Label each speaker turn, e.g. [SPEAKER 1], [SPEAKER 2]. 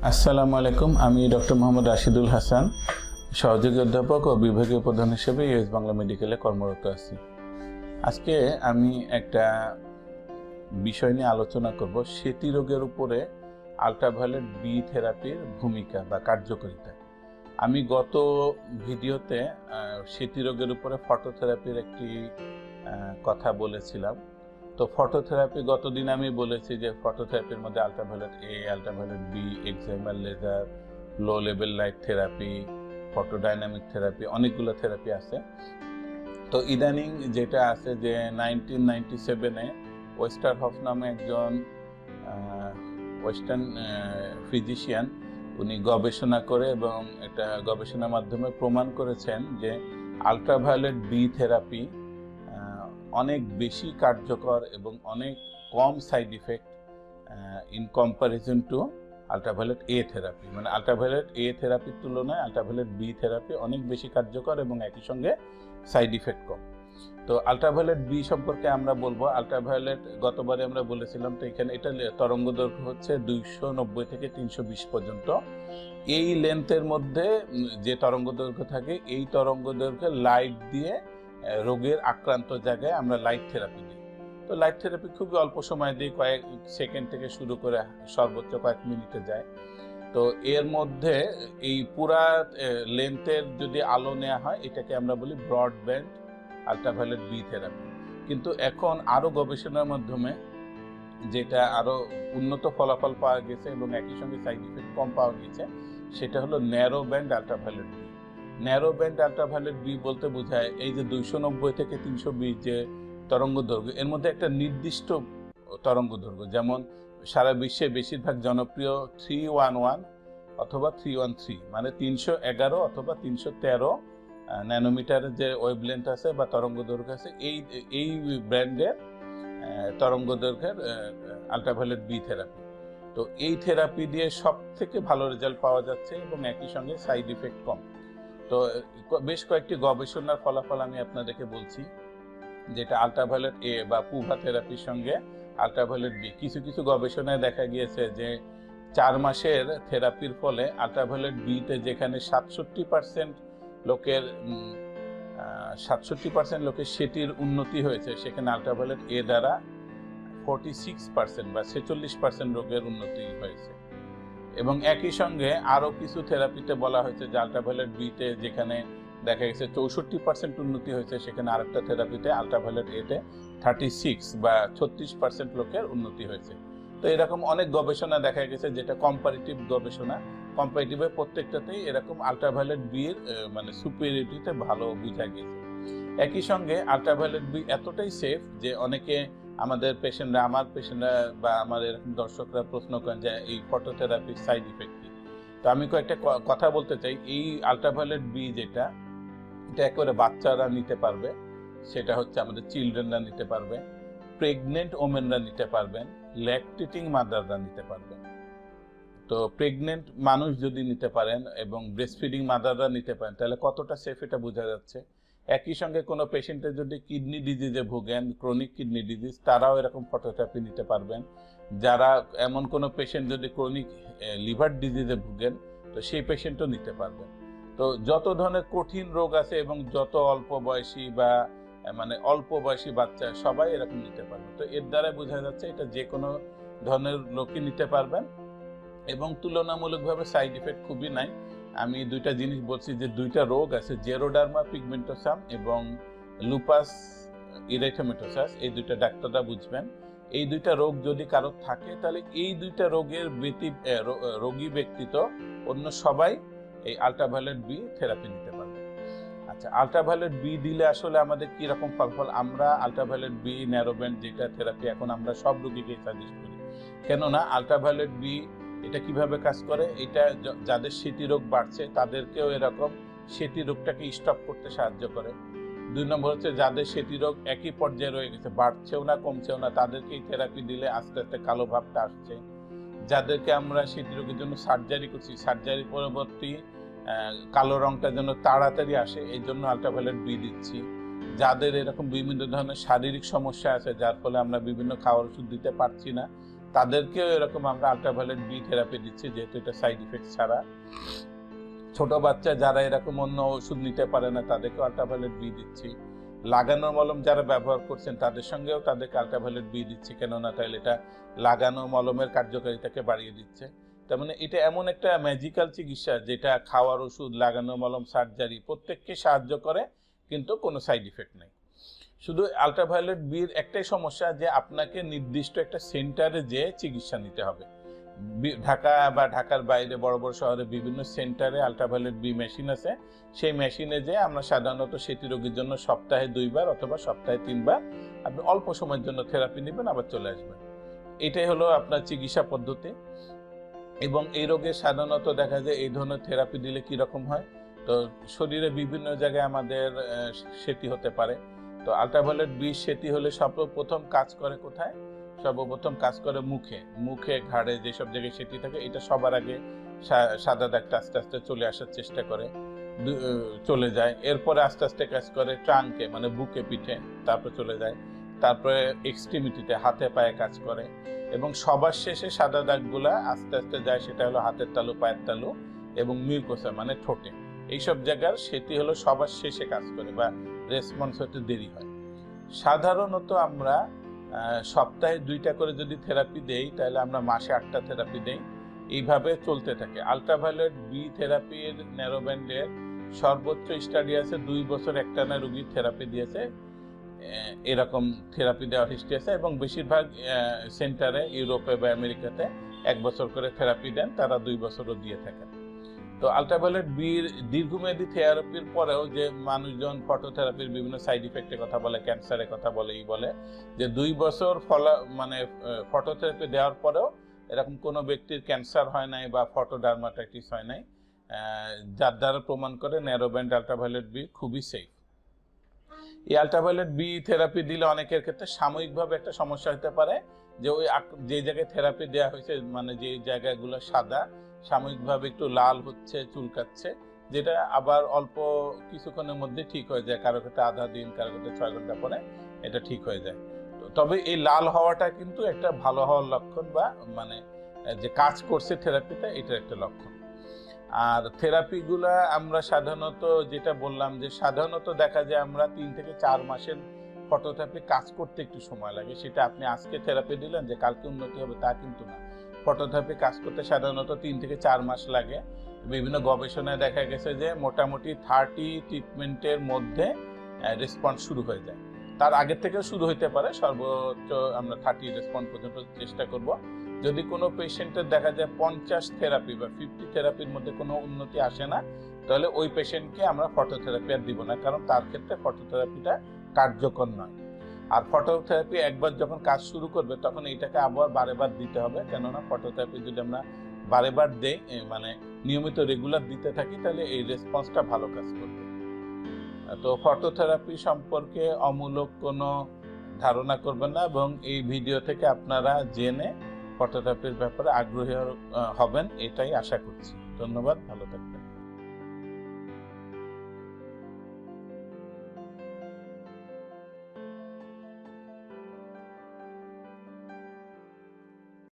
[SPEAKER 1] আসসালামু আলাইকুম। আমি ডক্টর মোহাম্মদ রাশিদুল হাসান, সহযোগী অধ্যাপক ও বিভাগীয় প্রধান হিসেবে ইউএস বাংলা মেডিকেলে কর্মরত আছি। আজকে আমি একটা বিষয় নিয়ে আলোচনা করব, সেতী রোগের উপরে আল্ট্রাভায়োলেট বি থেরাপির ভূমিকা বা কার্যকারিতা। আমি গত ভিডিওতে সেতী রোগের উপরে ফটোথেরাপির একটি কথা বলেছিলাম। তো ফটোথেরাপি গতদিন আমি বলেছি যে ফটোথেরাপির মধ্যে ultraviolet A, ultraviolet B, excimer laser, low level light therapy, photodynamic therapy, অনেকগুলো থেরাপি আছে। তো ইদানিং যেটা আছে যে 1997-এ ওয়েস্টারহফ নামে একজন ওয়েস্টার্ন ফিজিশিয়ান, উনি গবেষণা করে এবং একটা গবেষণার মাধ্যমে প্রমাণ করেছেন যে আল্ট্রাভায়োলেট বি থেরাপি অনেক বেশি কার্যকর এবং অনেক কম side effect in comparison to ultraviolet A therapy. মানে আল্ট্রাভায়োলেট এ থেরাপির তুলনায় আল্ট্রাভায়োলেট বি থেরাপি অনেক বেশি কার্যকর এবং একই সঙ্গে সাইড ইফেক্ট কম। তো আল্ট্রাভায়োলেট বি সম্পর্কে আমরা বলবো। আল্ট্রাভায়োলেট গতবারে আমরা বলেছিলাম, তো এখানে এটা তরঙ্গ দৈর্ঘ্য হচ্ছে 290 থেকে 320 পর্যন্ত। এই লেন্থের মধ্যে যে তরঙ্গ দৈর্ঘ্য থাকে, এই তরঙ্গ দৈর্ঘ্যে লাইট দিয়ে রোগের আক্রান্ত জায়গায় আমরা লাইট থেরাপি দিই। তো লাইট থেরাপি খুবই অল্প সময় দিই, কয়েক সেকেন্ড থেকে শুরু করে সর্বোচ্চ কয়েক মিনিটে যায়। তো এর মধ্যে এই পুরা লেন্থের যদি আলো নেওয়া হয়, এটাকে আমরা বলি ব্রডব্যান্ড আল্ট্রাভায়োলেট বি থেরাপি। কিন্তু এখন আরো গবেষণার মাধ্যমে যেটা আরো উন্নত ফলাফল পাওয়া গেছে এবং একই সঙ্গে সাইড ইফেক্ট কম পাওয়া গেছে, সেটা হলো narrow band ultraviolet B. Narrow band ultraviolet B বলতে বোঝায় এই যে 290 থেকে 320 যে তরঙ্গ দৈর্ঘ্য, এর মধ্যে একটা নির্দিষ্ট তরঙ্গ দৈর্ঘ্য, যেমন সারা বিশ্বে বেশিরভাগ জনপ্রিয় 311 অথবা 313, মানে 311 অথবা 313 ন্যানোমিটারের যে ওয়েভলেন্থ আছে বা তরঙ্গ দৈর্ঘ্য আছে, এই ব্র্যান্ডের তরঙ্গ দৈর্ঘ্যের আল্ট্রাভায়োলেট বি থেরাপি। তো এই থেরাপি দিয়ে সব থেকে ভালো রেজাল্ট পাওয়া যাচ্ছে এবং একই সঙ্গে সাইড ইফেক্ট কম। তো বেশ কয়েকটি গবেষণার ফলাফল আমি আপনাদেরকে বলছি, যেটা আল্ট্রাভায়োলেট এ বা পুভা থেরাপির সঙ্গে আল্ট্রাভায়োলেট বি। কিছু কিছু গবেষণায় দেখা গিয়েছে যে 4 মাসের থেরাপির ফলে আল্ট্রাভায়োলেট বিতে যেখানে 67% লোকের সেটির উন্নতি হয়েছে, সেখানে আল্ট্রাভায়োলেট এ দ্বারা 46% বা 46% রোগের উন্নতি হয়েছে। এবং একই সঙ্গে আরো কিছু থেরাপিতে বলা হয়েছে যে আল্ট্রাভায়োলেট বিতে যেখানে দেখা গেছে 64% উন্নতি হয়েছে, সেখানে আরেকটা থেরাপিতে আল্ট্রাভায়োলেট এতে 36 বা 36% লোকের উন্নতি হয়েছে। তো এরকম অনেক গবেষণা দেখা গেছে, যেটা কম্পারেটিভ গবেষণা। কম্পারেটিভে প্রত্যেকটাতেই এরকম আল্ট্রাভায়োলেট বি এর মানে সুপিরিয়রিটিতে ভালো বোঝা গেছে। একই সঙ্গে আল্ট্রাভায়োলেট বি এতটাই সেফ যে অনেকে আমার পেশেন্টরা বা আমার এরকম দর্শকরা প্রশ্ন করেন যে এই ফটোথেরাপির সাইড ইফেক্ট কি। তো আমি কয়েকটা কথা বলতে চাই। এই আল্ট্রাভায়োলেট বি যেটা, এটা একেবারে বাচ্চারা নিতে পারবে, সেটা হচ্ছে আমাদের চিলড্রেনরা নিতে পারবে, প্রেগনেন্ট ওমেনরা নিতে পারবেন, ল্যাকটেটিং মাদাররা নিতে পারবেন। তো প্রেগনেন্ট মানুষ যদি নিতে পারেন এবং ব্রেস্টফিডিং মাদাররা নিতে পারেন, তাহলে কতটা সেফ এটা বোঝা যাচ্ছে। একই সঙ্গে কোনো পেশেন্টের যদি কিডনি ডিজিজে ভোগেন, ক্রনিক কিডনি ডিজিজ, তারাও এরকম ফটোথেরাপি নিতে পারবেন। যারা এমন কোনো পেশেন্ট যদি ক্রনিক লিভার ডিজিজে ভোগেন, তো সেই পেশেন্টও নিতে পারবেন। তো যত ধরনের কঠিন রোগ আছে এবং যত অল্প বয়সী বাচ্চা, সবাই এরকম নিতে পারবে। তো এর দ্বারা বোঝা যাচ্ছে এটা যে কোনো ধরনের লোকই নিতে পারবেন এবং তুলনামূলকভাবে সাইড ইফেক্ট খুবই নাই। আমি দুইটা জিনিস বলছি যে দুইটা রোগ আছে, জেরোডার্মা পিগমেন্টোসাম এবং লুপাস ইরিথেমেটোসাস, এই দুইটা ডাক্তাররা বুঝবেন। এই দুইটা রোগ যদি কারো থাকে, তাহলে এই দুইটা রোগের রোগী ব্যতীত অন্য সবাই এই আল্ট্রাভায়োলেট বি থেরাপি নিতে পারবে। আচ্ছা, আল্ট্রাভায়োলেট বি দিলে আসলে আমাদের কি রকম ফলাফল? আমরা আল্ট্রাভায়োলেট বি ন্যারোব্যান্ড যেটা থেরাপি, এখন আমরা সব রোগীকে সাজেস্ট করি। কেননা আল্ট্রাভায়োলেট বি এটা কিভাবে কাজ করে, এটা যাদের সেতী রোগ বাড়ছে তাদেরকেও এরকম সেতী রোগটাকে স্টপ করতে সাহায্য করে। 2 নম্বর হচ্ছে যাদের সেতী রোগ একই পর্যায়ে রয়ে গেছে, বাড়ছেও না কমছেও না, তাদেরকে এই থেরাপি দিলে আস্তে আস্তে কালো ভাবটা আসছে। যাদেরকে আমরা সেতী রোগের জন্য সার্জারি করছি, সার্জারি পরবর্তী কালো রংটা যেন তাড়াতাড়ি আসে, এই জন্য আল্ট্রাভায়োলেট বি দিচ্ছি। যাদের এরকম বিভিন্ন ধরনের শারীরিক সমস্যা আছে, যার ফলে আমরা বিভিন্ন খাওয়ার ওষুধ দিতে পারছি না, তাদেরকেও এরকম আমরা আল্ট্রাভায়োলেট বি থেরাপি দিচ্ছি, যেহেতু এটা সাইড ইফেক্ট ছাড়া। ছোট বাচ্চা যারা এরকম অন্য ওষুধ নিতে পারে না তাদেরকে আল্ট্রাভায়োলেট বি দিচ্ছি। লাগানো মলম যারা ব্যবহার করছেন তাদের সঙ্গেও তাদেরকে আল্ট্রাভায়োলেট বি দিচ্ছি, কেননা তাহলে এটা লাগানো মলমের কার্যকারিতাকে বাড়িয়ে দিচ্ছে। তার মানে এটা এমন একটা ম্যাজিক্যাল চিকিৎসা যেটা খাওয়ার ওষুধ, লাগানো মলম, সার্জারি প্রত্যেককে সাহায্য করে, কিন্তু কোনো সাইড ইফেক্ট নেই। শুধু আল্ট্রাভায়োলেট বির একটাই সমস্যা যে আপনাকে নির্দিষ্ট একটা সেন্টারে যেয়ে চিকিৎসা নিতে হবে। ঢাকা বা ঢাকার বাইরে বড় বড় শহরে বিভিন্ন সেন্টারে আল্ট্রাভায়োলেট বি মেশিন আছে। সেই মেশিনে যেয়ে আমরা সাধারণত সেটি রোগীর জন্য সপ্তাহে 2 বার অথবা সপ্তাহে 3 বার আপনি অল্প সময়ের জন্য থেরাপি নেবেন, আবার চলে আসবেন। এটাই হলো আপনার চিকিৎসা পদ্ধতি। এবং এই রোগে সাধারণত দেখা যায় এই ধরনের থেরাপি দিলে কীরকম হয়, তো শরীরে বিভিন্ন জায়গায় আমাদের সেটি হতে পারে। তো আল্ট্রাভায়োলেট বি সেটি হলে সর্বপ্রথম কাজ করে কোথায়? সর্বপ্রথম কাজ করে মুখে, ঘাড়ে, যেসব জায়গায় সেটি থাকে। এটা সবার আগে সাদা দাগটা আস্তে আস্তে চলে আসার চেষ্টা করে, চলে যায়। এরপরে আস্তে আস্তে কাজ করে ট্রাঙ্কে, মানে বুকে, পিঠে, তারপরে চলে যায়। তারপরে এক্সট্রিমিটিতে, হাতে পায়ে কাজ করে। এবং সবার শেষে সাদা দাগগুলা আস্তে আস্তে যায়, সেটা হলো হাতের তালু, পায়ের তালু এবং মিউকোসা মানে ঠোঁটে। এইসব জায়গার সেটি হলো সবার শেষে কাজ করে বা রেসপন্স হতে দেরি হয়। সাধারণত আমরা সপ্তাহে 2টা করে যদি থেরাপি দেই তাহলে আমরা মাসে 8টা থেরাপি দেই। এইভাবে চলতে থাকে। আল্ট্রাভায়োলেট বি থেরাপির ন্যারোব্যান্ডের সর্বোচ্চ স্টাডি আছে 2 বছর একটানা রোগীর থেরাপি দিয়েছে, এরকম থেরাপি দেওয়ার হিস্ট্রি আছে। এবং বেশিরভাগ সেন্টারে ইউরোপে বা আমেরিকাতে 1 বছর করে থেরাপি দেন, তারা 2 বছরও দিয়ে থাকেন। তো আল্ট্রাভায়োলেট বির দীর্ঘমেয়াদী থেরাপির পরেও যে মানুষজন ফটোথেরাপির বিভিন্ন সাইড ইফেক্টের কথা বলে, ক্যান্সারের কথা বলে, বলে যে 2 বছর মানে ফটোথেরাপি দেওয়ার পরেও এরকম কোনো ব্যক্তির ক্যান্সার হয় নাই বা ফটোডার্মাটাইটিস হয় নাই, যার দ্বারা প্রমাণ করে ন্যারোব্যান্ড আল্ট্রাভায়োলেট বি খুবই সেফ। এই আল্ট্রাভায়োলেট বি থেরাপি দিলে অনেকের ক্ষেত্রে সাময়িকভাবে একটা সমস্যা হতে পারে যে ওই যে জায়গায় থেরাপি দেওয়া হয়েছে, মানে যে জায়গাগুলো সাদা, সাময়িকভাবে একটু লাল হচ্ছে, চুলকাচ্ছে, যেটা আবার অল্প কিছুক্ষণের মধ্যে ঠিক হয়ে যায়। কারো ক্ষেত্রে আধা দিন, কারো ক্ষেত্রে 6 ঘন্টা পরে এটা ঠিক হয়ে যায়। তবে এই লাল হওয়াটা কিন্তু একটা ভালো হওয়ার লক্ষণ, বা মানে যে কাজ করছে থেরাপিটা, এটার একটা লক্ষণ। আর থেরাপিগুলা আমরা সাধারণত যেটা বললাম যে সাধারণত দেখা যায় আমরা 3 থেকে 4 মাসের ফটোথেরাপি কাজ করতে একটু সময় লাগে। সেটা আপনি আজকে থেরাপি দিলেন যে কালকে উন্নতি হবে তা কিন্তু না। ফটোথেরাপি কাজ করতে সাধারণত 3 থেকে 4 মাস লাগে। বিভিন্ন গবেষণায় দেখা গেছে যে মোটামুটি 30 ট্রিটমেন্টের মধ্যে রেসপন্স শুরু হয়ে যায়। তার আগে থেকেও শুরু হতে পারে, সর্বোচ্চ আমরা 30 রেসপন্স পর্যন্ত চেষ্টা করব। যদি কোনো পেশেন্টের দেখা যায় 50 থেরাপি বা 50 থেরাপির মধ্যে কোনো উন্নতি আসে না, তাহলে ওই পেশেন্টকে আমরা ফটোথেরাপি আর দিব না, কারণ তার ক্ষেত্রে ফটোথেরাপিটা কার্যকর নয়। আর ফটোথেরাপি একবার যখন কাজ শুরু করবে তখন এইটাকে আবার বারেবার দিতে হবে, কেননা ফটোথেরাপি যদি আমরা বারেবার দেই, মানে নিয়মিত রেগুলার দিতে থাকি, তাহলে এই রেসপন্সটা ভালো কাজ করবে। তো ফটোথেরাপি সম্পর্কে অমূলক কোনো ধারণা করবেন না, এবং এই ভিডিও থেকে আপনারা জেনে ফটোথেরাপির ব্যাপারে আগ্রহী হবেন, এটাই আশা করছি। ধন্যবাদ, ভালো থাকবেন।